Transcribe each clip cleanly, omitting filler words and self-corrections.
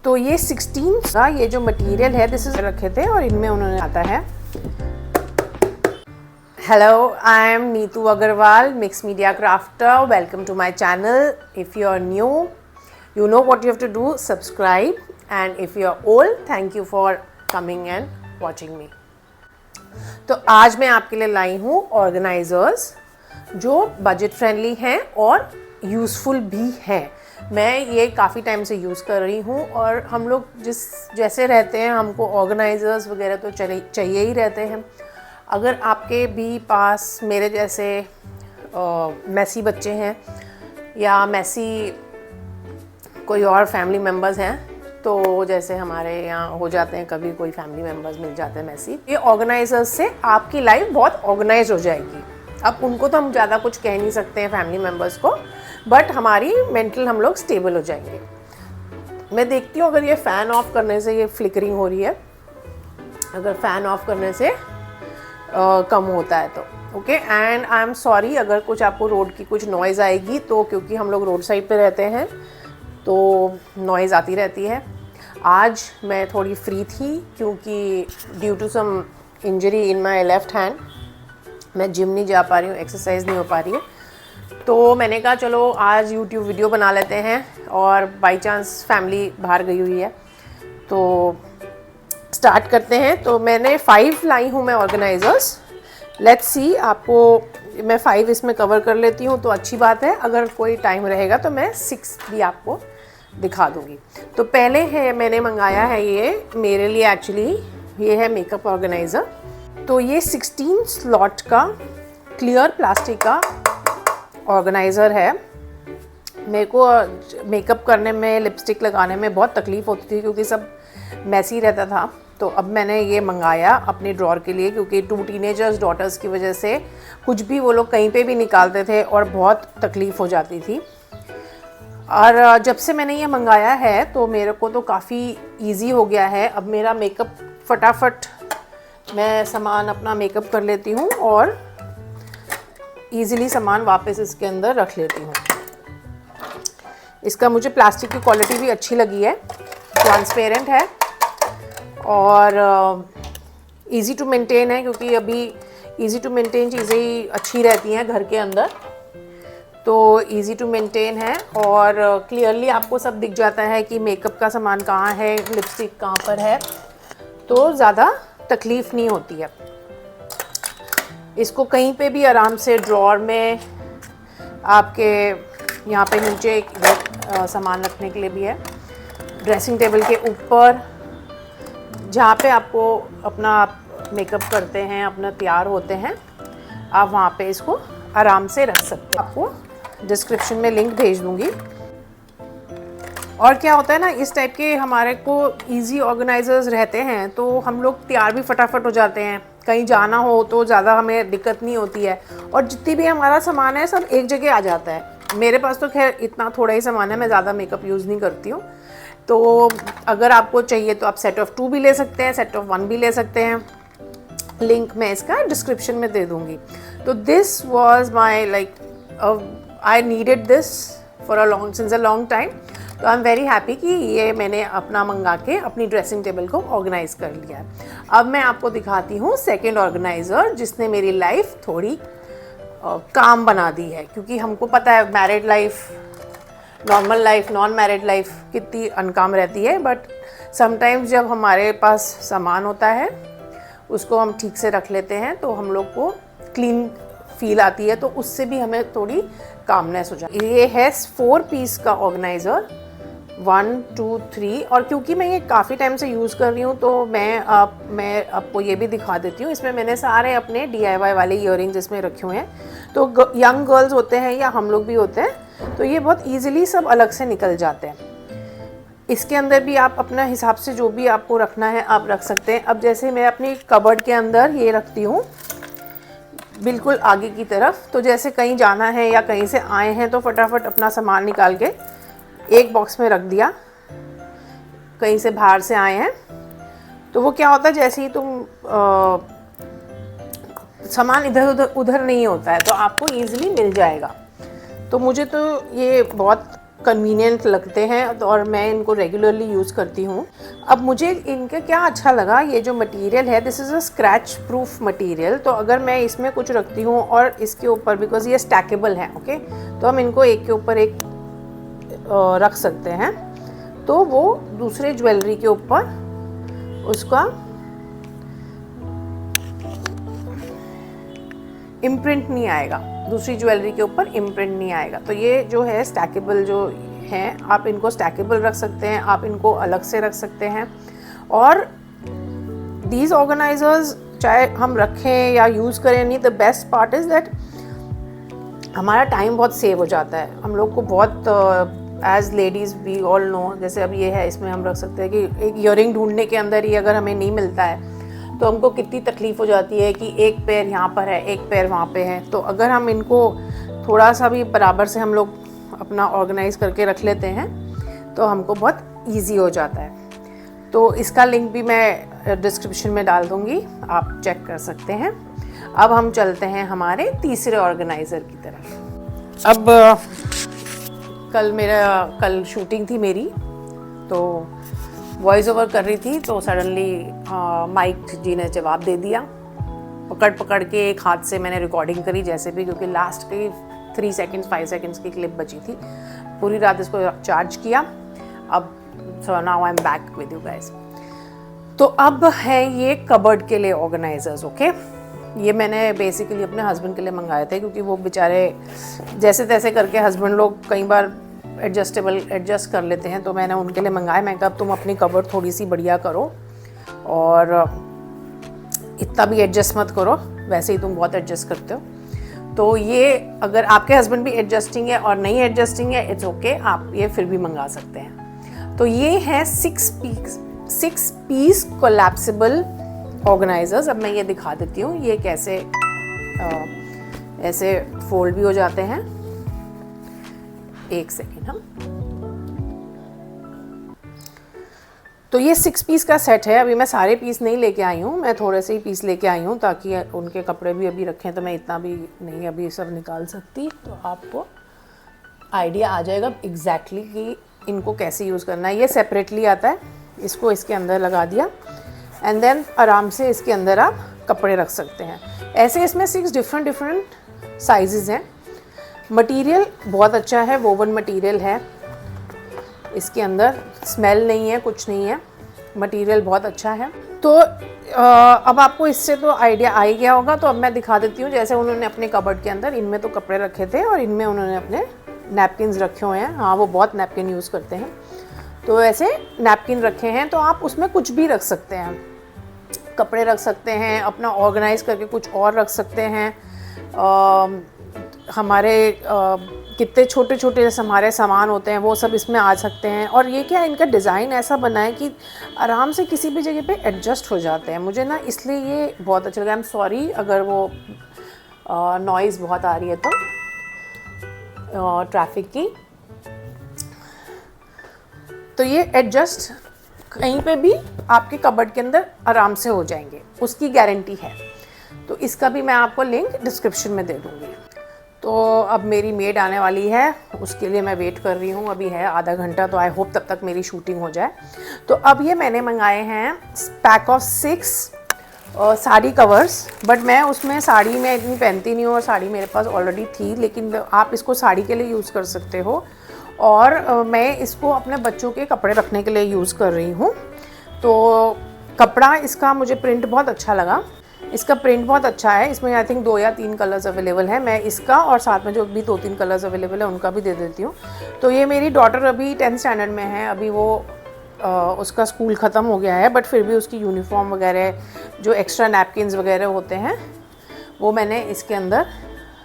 तो ये 16 का ये जो मटेरियल है दिस इज रखे थे और इनमें उन्होंने आता है। Hello, I am Neetu Agarwal, mixed media crafter. Welcome to my channel. If you are new, you know what you have to do, subscribe, and if you are old, thank you for coming and watching me। तो आज मैं आपके लिए लाई हूँ organisers जो budget friendly हैं और useful भी हैं। मैं ये काफ़ी टाइम से यूज़ कर रही हूँ और हम लोग जैसे रहते हैं हमको ऑर्गेनाइजर्स वगैरह तो चाहिए ही रहते हैं। अगर आपके भी पास मेरे जैसे मैसी बच्चे हैं या मैसी कोई और फैमिली मेम्बर्स हैं, तो जैसे हमारे यहाँ हो जाते हैं, कभी कोई फैमिली मेम्बर्स मिल जाते हैं मैसी, ये ऑर्गेनाइजर्स से आपकी लाइफ बहुत ऑर्गेनाइज हो जाएगी। अब उनको तो हम ज़्यादा कुछ कह नहीं सकते हैं फैमिली मेम्बर्स को, बट हमारी मेंटल हम लोग स्टेबल हो जाएंगे। मैं देखती हूँ अगर ये फ़ैन ऑफ करने से ये फ्लिकरिंग हो रही है, अगर फ़ैन ऑफ करने से कम होता है तो okay. And I am sorry अगर कुछ आपको रोड की कुछ नॉइज़ आएगी, तो क्योंकि हम लोग रोड साइड पे रहते हैं तो नॉइज़ आती रहती है। आज मैं थोड़ी फ्री थी क्योंकि due to some injury in my left hand मैं जिम नहीं जा पा रही हूँ, एक्सरसाइज नहीं हो पा रही है। तो मैंने कहा चलो आज यूट्यूब वीडियो बना लेते हैं, और बाय चांस फैमिली बाहर गई हुई है तो स्टार्ट करते हैं। तो मैंने 5 लाई हूँ मैं ऑर्गेनाइजर्स। लेट्स सी, आपको मैं 5 इसमें कवर कर लेती हूँ तो अच्छी बात है, अगर कोई टाइम रहेगा तो मैं 6 भी आपको दिखा दूँगी। तो पहले है मैंने मंगाया है ये मेरे लिए, एक्चुअली ये है मेकअप ऑर्गेनाइज़र। तो ये 16 स्लॉट का क्लियर प्लास्टिक का ऑर्गेनाइज़र है। मेरे को मेकअप करने में, लिपस्टिक लगाने में बहुत तकलीफ़ होती थी क्योंकि सब मैसी रहता था। तो अब मैंने ये मंगाया अपने ड्रॉर के लिए, क्योंकि 2 टीनेजर्स डॉटर्स की वजह से कुछ भी वो लोग कहीं पे भी निकालते थे और बहुत तकलीफ़ हो जाती थी। और जब से मैंने ये मंगाया है तो मेरे को तो काफ़ी इजी हो गया है। अब मेरा मेकअप फटाफट मैं सामान अपना मेकअप कर लेती हूँ और ईज़िली सामान वापस इसके अंदर रख लेती हूँ। इसका मुझे प्लास्टिक की क्वालिटी भी अच्छी लगी है, ट्रांसपेरेंट है और इजी टू मेंटेन है, क्योंकि अभी इजी टू मेंटेन चीज़ें ही अच्छी रहती हैं घर के अंदर। तो इजी टू मेंटेन है और क्लियरली आपको सब दिख जाता है कि मेकअप का सामान कहाँ है, लिपस्टिक कहाँ पर है, तो ज़्यादा तकलीफ़ नहीं होती है। इसको कहीं पे भी आराम से ड्रॉर में, आपके यहाँ पे नीचे एक सामान रखने के लिए भी है, ड्रेसिंग टेबल के ऊपर जहाँ पे आपको अपना मेकअप करते हैं, अपना तैयार होते हैं, आप वहाँ पे इसको आराम से रख सकते हैं। आपको डिस्क्रिप्शन में लिंक भेज दूँगी। और क्या होता है ना, इस टाइप के हमारे को इजी ऑर्गेनाइजर्स रहते हैं तो हम लोग तैयार भी फटाफट हो जाते हैं। कहीं जाना हो तो ज़्यादा हमें दिक्कत नहीं होती है, और जितनी भी हमारा सामान है सब एक जगह आ जाता है। मेरे पास तो खैर इतना थोड़ा ही सामान है, मैं ज़्यादा मेकअप यूज़ नहीं करती हूँ। तो अगर आपको चाहिए तो आप सेट ऑफ 2 भी ले सकते हैं, सेट ऑफ 1 भी ले सकते हैं। लिंक मैं इसका डिस्क्रिप्शन में दे दूँगी। तो this was my like I needed this for since a long time. तो आई एम वेरी हैप्पी कि ये मैंने अपना मंगा के अपनी ड्रेसिंग टेबल को ऑर्गेनाइज कर लिया है। अब मैं आपको दिखाती हूँ सेकेंड ऑर्गेनाइज़र, जिसने मेरी लाइफ थोड़ी काम बना दी है। क्योंकि हमको पता है married life, normal life, non married life कितनी अनकाम रहती है, बट समटाइम्स जब हमारे पास सामान होता है उसको हम ठीक से रख लेते हैं तो हम लोग को क्लीन फील आती है, तो उससे भी हमें थोड़ी कामनेस हो जाती है। ये है 4 पीस का ऑर्गेनाइज़र, 1 2 3। और क्योंकि मैं ये काफ़ी टाइम से यूज़ कर रही हूँ तो मैं आपको ये भी दिखा देती हूँ। इसमें मैंने सारे अपने DIY वाले ईयररिंग्स इसमें रखे हुए हैं। तो यंग गर्ल्स होते हैं या हम लोग भी होते हैं तो ये बहुत ईजिली सब अलग से निकल जाते हैं। इसके अंदर भी आप अपना हिसाब से जो भी आपको रखना है आप रख सकते हैं। अब जैसे मैं अपनी कबर्ड के अंदर ये रखती हूँ बिल्कुल आगे की तरफ, तो जैसे कहीं जाना है या कहीं से आए हैं तो फटाफट अपना सामान निकाल के एक बॉक्स में रख दिया। कहीं से बाहर से आए हैं तो वो क्या होता है, जैसे ही तुम सामान इधर उधर नहीं होता है तो आपको ईजिली मिल जाएगा। तो मुझे तो ये बहुत कन्वीनियंट लगते हैं और मैं इनको रेगुलरली यूज़ करती हूँ। अब मुझे इनका क्या अच्छा लगा, ये जो मटेरियल है this is a scratch proof material. तो अगर मैं इसमें कुछ रखती हूँ और इसके ऊपर, बिकॉज ये स्टैकेबल है, ओके, तो हम इनको एक के ऊपर एक रख सकते हैं, तो वो दूसरे ज्वेलरी के ऊपर उसका इम्प्रिंट नहीं आएगा, दूसरी ज्वेलरी के ऊपर इम्प्रिंट नहीं आएगा। तो ये जो है स्टैकेबल जो है, आप इनको स्टैकेबल रख सकते हैं, आप इनको अलग से रख सकते हैं। और दीज ऑर्गेनाइजर्स चाहे हम रखें या यूज़ करें नहीं, the best part is that हमारा टाइम बहुत सेव हो जाता है। हम लोग को बहुत as ladies we all know, जैसे अब ये है, इसमें हम रख सकते हैं कि एक ईयरिंग ढूंढने के अंदर ही अगर हमें नहीं मिलता है तो हमको कितनी तकलीफ़ हो जाती है कि एक पैर यहाँ पर है, एक पैर वहाँ पे है। तो अगर हम इनको थोड़ा सा भी बराबर से हम लोग अपना ऑर्गेनाइज करके रख लेते हैं तो हमको बहुत इजी हो जाता है। तो इसका लिंक भी मैं डिस्क्रिप्शन में डाल दूँगी, आप चेक कर सकते हैं। अब हम चलते हैं हमारे तीसरे ऑर्गेनाइज़र की तरफ। अब कल शूटिंग थी मेरी, तो वॉइस ओवर कर रही थी, तो सडनली माइक जी ने जवाब दे दिया। पकड़ के एक हाथ से मैंने रिकॉर्डिंग करी जैसे भी, क्योंकि लास्ट की 3 सेकंड्स 5 सेकंड्स की क्लिप बची थी। पूरी रात इसको चार्ज किया। अब so now I am back with you guys. तो अब है ये कबर्ड के लिए ऑर्गेनाइजर्स, ओके। ये मैंने बेसिकली अपने हस्बैंड के लिए मंगाए थे, क्योंकि वो बेचारे जैसे तैसे करके हस्बैंड लोग कई बार एडजस्ट कर लेते हैं, तो मैंने उनके लिए मंगाया। मैं कहा तुम अपनी कबर्ड थोड़ी सी बढ़िया करो और इतना भी एडजस्ट मत करो, वैसे ही तुम बहुत एडजस्ट करते हो। तो ये अगर आपके हस्बैंड भी एडजस्टिंग है और नहीं एडजस्टिंग है, इट्स ओके, आप ये फिर भी मंगा सकते हैं। तो ये है 6 पीस कोलैप्सिबल ऑर्गेनाइजर्स। अब मैं ये दिखा देती हूँ ये कैसे ऐसे फोल्ड भी हो जाते हैं। एक सेकेंड हम। तो ये 6 पीस का सेट है। अभी मैं सारे पीस नहीं लेके आई हूँ, मैं थोड़े से ही पीस लेके आई हूँ, ताकि उनके कपड़े भी अभी रखें तो मैं इतना भी नहीं अभी सब निकाल सकती। तो आपको आइडिया आ जाएगा एग्जैक्टली कि इनको कैसे यूज़ करना है। ये सेपरेटली आता है, इसको इसके अंदर लगा दिया एंड देन आराम से इसके अंदर आप कपड़े रख सकते हैं। ऐसे इसमें 6 डिफरेंट साइजेस हैं। मटेरियल बहुत अच्छा है, वोवन मटेरियल है, इसके अंदर स्मेल नहीं है, कुछ नहीं है, मटेरियल बहुत अच्छा है। तो अब आपको इससे तो आइडिया आ ही गया होगा। तो अब मैं दिखा देती हूँ, जैसे उन्होंने अपने कबर्ड के अंदर इनमें तो कपड़े रखे थे और इनमें उन्होंने अपने नैपकिन्स रखे हुए हैं। हाँ, वो बहुत नैपकिन यूज़ करते हैं, तो ऐसे नैपकिन रखे हैं। तो आप उसमें कुछ भी रख सकते हैं, कपड़े रख सकते हैं, अपना ऑर्गेनाइज करके कुछ और रख सकते हैं। हमारे कितने छोटे छोटे जैसे हमारे सामान होते हैं वो सब इसमें आ सकते हैं। और ये क्या, इनका डिज़ाइन ऐसा बना है कि आराम से किसी भी जगह पे एडजस्ट हो जाते हैं। मुझे ना इसलिए ये बहुत अच्छा लगा। आई एम सॉरी अगर वो नॉइज़ बहुत आ रही है तो ट्रैफिक की। तो ये एडजस्ट कहीं पे भी आपके कबर्ड के अंदर आराम से हो जाएंगे, उसकी गारंटी है। तो इसका भी मैं आपको लिंक डिस्क्रिप्शन में दे दूँगी। तो अब मेरी मेड आने वाली है, उसके लिए मैं वेट कर रही हूँ। अभी है आधा घंटा, तो आई होप तब तक मेरी शूटिंग हो जाए। तो अब ये मैंने मंगाए हैं pack of 6 sari covers. But मैं उसमें साड़ी में इतनी पहनती नहीं हूँ और साड़ी मेरे पास ऑलरेडी थी, लेकिन आप इसको साड़ी के लिए यूज़ कर सकते हो। और मैं इसको अपने बच्चों के कपड़े रखने के लिए यूज़ कर रही हूँ। तो कपड़ा इसका मुझे प्रिंट बहुत अच्छा लगा, इसका प्रिंट बहुत अच्छा है। इसमें आई थिंक 2 या 3 कलर्स अवेलेबल है। मैं इसका और साथ में जो भी 2-3 कलर्स अवेलेबल है उनका भी दे देती हूँ। तो ये मेरी डॉटर अभी 10th स्टैंडर्ड में है, अभी वो उसका स्कूल ख़त्म हो गया है, बट फिर भी उसकी यूनिफॉर्म वगैरह जो एक्स्ट्रा नैपकिन्स वगैरह होते हैं वो मैंने इसके अंदर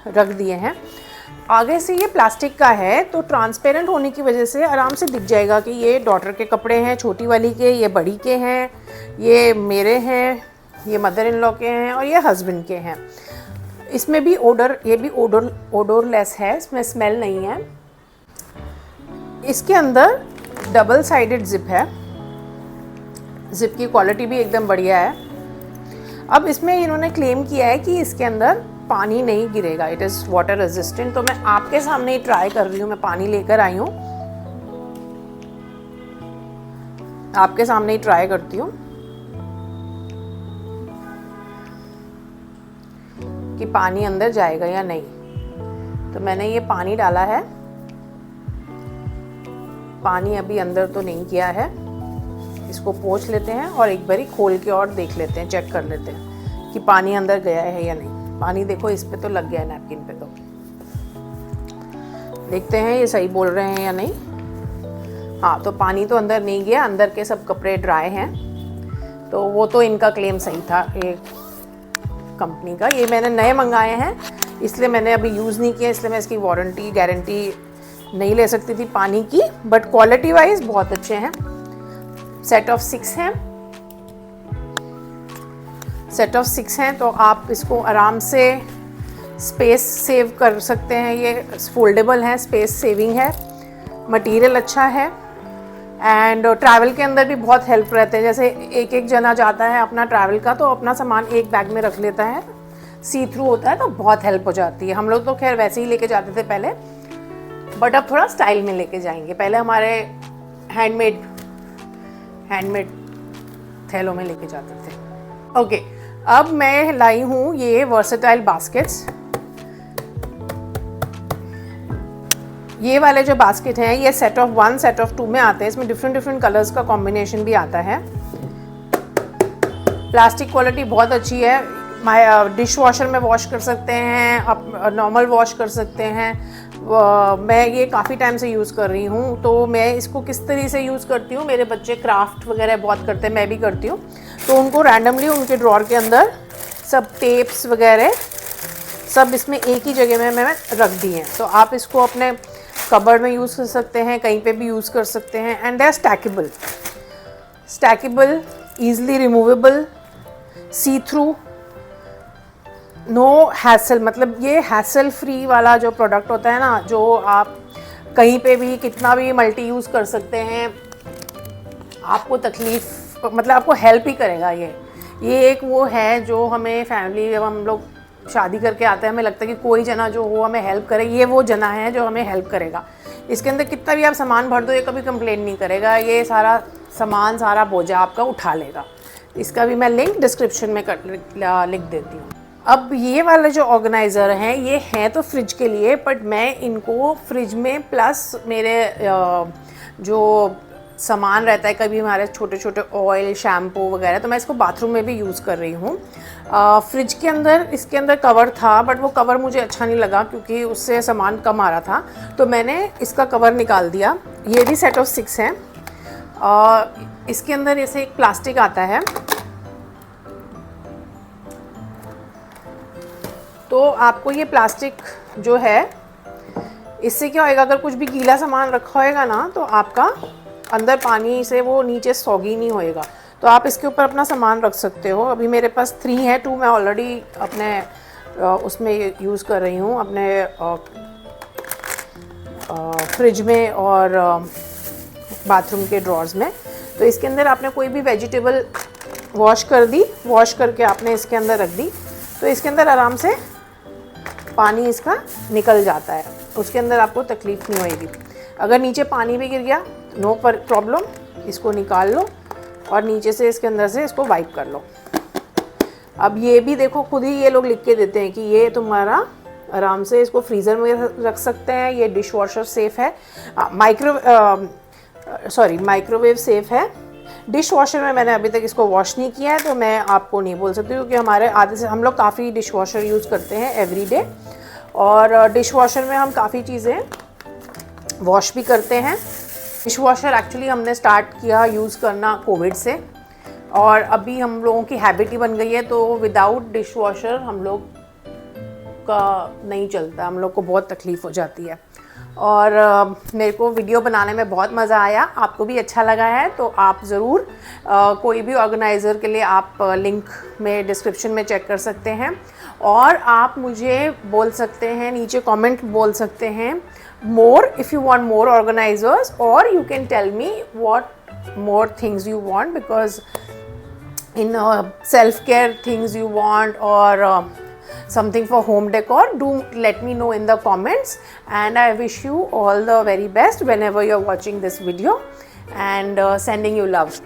रख दिए हैं। आगे से ये प्लास्टिक का है, तो ट्रांसपेरेंट होने की वजह से आराम से दिख जाएगा कि ये डॉटर के कपड़े हैं, छोटी वाली के, ये बड़ी के हैं, ये मेरे हैं, ये मदर इन लॉ के हैं और ये हस्बैंड के हैं। इसमें भी ये भी ओडोरलेस है, इसमें स्मेल नहीं है। इसके अंदर डबल साइडेड जिप है, जिप की क्वालिटी भी एकदम बढ़िया है। अब इसमें इन्होंने क्लेम किया है कि इसके अंदर पानी नहीं गिरेगा, इट इज़ वाटर रेजिस्टेंट। तो मैं आपके सामने ही ट्राई कर रही हूँ, मैं पानी लेकर आई हूँ आपके सामने ही ट्राई करती हूँ कि पानी अंदर जाएगा या नहीं। तो मैंने ये पानी डाला है, पानी अभी अंदर तो नहीं किया है। इसको पोंछ लेते हैं और एक बारी खोल के और देख लेते हैं, चेक कर लेते हैं कि पानी अंदर गया है या नहीं। पानी देखो इस पे तो लग गया है, नैपकिन पे। तो देखते हैं ये सही बोल रहे हैं या नहीं। हाँ, तो पानी तो अंदर नहीं गया, अंदर के सब कपड़े ड्राई हैं। तो वो तो इनका क्लेम सही था, एक कंपनी का। ये मैंने नए मंगाए हैं, इसलिए मैंने अभी यूज़ नहीं किया, इसलिए मैं इसकी वारंटी गारंटी नहीं ले सकती थी पानी की। बट क्वालिटी वाइज बहुत अच्छे हैं। सेट ऑफ 6 हैं, सेट ऑफ 6 हैं। तो आप इसको आराम से स्पेस सेव कर सकते हैं। ये फोल्डेबल है, स्पेस सेविंग है, मटेरियल अच्छा है एंड ट्रैवल के अंदर भी बहुत हेल्प रहते हैं। जैसे एक एक जना जाता है अपना ट्रैवल का, तो अपना सामान एक बैग में रख लेता है, सी थ्रू होता है, तो बहुत हेल्प हो जाती है। हम लोग तो खैर वैसे ही लेके जाते थे पहले, बट अब थोड़ा स्टाइल में लेके जाएंगे। पहले हमारे हैंडमेड थैलों में लेके जाते थे। ओके, अब मैं लाई हूँ ये वर्सेटाइल बास्केट्स। ये वाले जो बास्केट हैं ये सेट ऑफ 1 सेट ऑफ 2 में आते हैं। इसमें डिफरेंट कलर्स का कॉम्बिनेशन भी आता है। प्लास्टिक क्वालिटी बहुत अच्छी है। डिश वॉशर में वॉश कर सकते हैं, आप नॉर्मल वॉश कर सकते हैं। मैं ये काफ़ी टाइम से यूज़ कर रही हूँ। तो मैं इसको किस तरीके से यूज़ करती हूँ, मेरे बच्चे क्राफ्ट वगैरह बहुत करते हैं, मैं भी करती हूँ। तो उनको रैंडमली उनके ड्रॉर के अंदर सब टेप्स वगैरह सब इसमें एक ही जगह में मैं रख दी हैं। तो आप इसको अपने कबर्ड में यूज़ कर सकते हैं, कहीं पे भी यूज़ कर सकते हैं। And they are stackable, easily removable, see through, no hassle. मतलब ये हैसल फ्री वाला जो प्रोडक्ट होता है ना, जो आप कहीं पे भी कितना भी मल्टी यूज़ कर सकते हैं, आपको तकलीफ मतलब आपको हेल्प ही करेगा। ये एक वो है जो हमें फैमिली, जब हम लोग शादी करके आते हैं, हमें लगता है कि कोई जना जो हो हमें हेल्प करे, ये वो जना है जो हमें हेल्प करेगा। इसके अंदर कितना भी आप सामान भर दो, ये कभी कंप्लेन नहीं करेगा। ये सारा सामान, सारा बोझा आपका उठा लेगा। इसका भी मैं लिंक डिस्क्रिप्शन में लिख देती हूँ। अब ये वाले जो ऑर्गेनाइज़र हैं, ये हैं तो फ्रिज के लिए, बट मैं इनको फ्रिज में प्लस मेरे जो सामान रहता है, कभी हमारे छोटे छोटे ऑयल, शैम्पू वगैरह, तो मैं इसको बाथरूम में भी यूज़ कर रही हूँ। फ्रिज के अंदर इसके अंदर कवर था, बट वो कवर मुझे अच्छा नहीं लगा क्योंकि उससे सामान कम आ रहा था, तो मैंने इसका कवर निकाल दिया। ये भी सेट ऑफ 6 हैं। इसके अंदर ऐसे एक प्लास्टिक आता है, तो आपको ये प्लास्टिक जो है, इससे क्या होएगा, अगर कुछ भी गीला सामान रखा होएगा ना, तो आपका अंदर पानी से वो नीचे सॉगी नहीं होएगा। तो आप इसके ऊपर अपना सामान रख सकते हो। अभी मेरे पास 3 है, 2 मैं ऑलरेडी अपने उसमें यूज़ कर रही हूँ, अपने फ्रिज में और बाथरूम के ड्रॉर्स में। तो इसके अंदर आपने कोई भी वेजिटेबल वॉश कर दी, वॉश करके आपने इसके अंदर रख दी, तो इसके अंदर आराम से पानी इसका निकल जाता है, उसके अंदर आपको तकलीफ़ नहीं होएगी। अगर नीचे पानी भी गिर गया, नो प्रॉब्लम, इसको निकाल लो और नीचे से इसके अंदर से इसको वाइप कर लो। अब ये भी देखो, खुद ही ये लोग लिख के देते हैं कि ये तुम्हारा आराम से इसको फ्रीज़र में रख सकते हैं, ये डिश वॉशर सेफ़ है, माइक्रोवेव सेफ़ है। डिश वॉशर में मैंने अभी तक इसको वॉश नहीं किया है, तो मैं आपको नहीं बोल सकती, क्योंकि हमारे आधे से हम लोग काफ़ी डिश वॉशर यूज़ करते हैं एवरीडे, और डिश वॉशर में हम काफ़ी चीज़ें वॉश भी करते हैं। डिश वॉशर एक्चुअली हमने स्टार्ट किया यूज़ करना कोविड से, और अभी हम लोगों की हैबिट ही बन गई है, तो विदाउट डिश वॉशर हम लोग का नहीं चलता, हम लोग को बहुत तकलीफ़ हो जाती है। और मेरे को वीडियो बनाने में बहुत मज़ा आया, आपको भी अच्छा लगा है तो आप ज़रूर कोई भी ऑर्गेनाइज़र के लिए आप लिंक में डिस्क्रिप्शन में चेक कर सकते हैं, और आप मुझे बोल सकते हैं, नीचे कमेंट बोल सकते हैं more if you want more organizers, or you can tell me what more things you want, because in self care things you want, or something for home decor, do let me know in the comments, and I wish you all the very best whenever you're watching this video, and sending you love.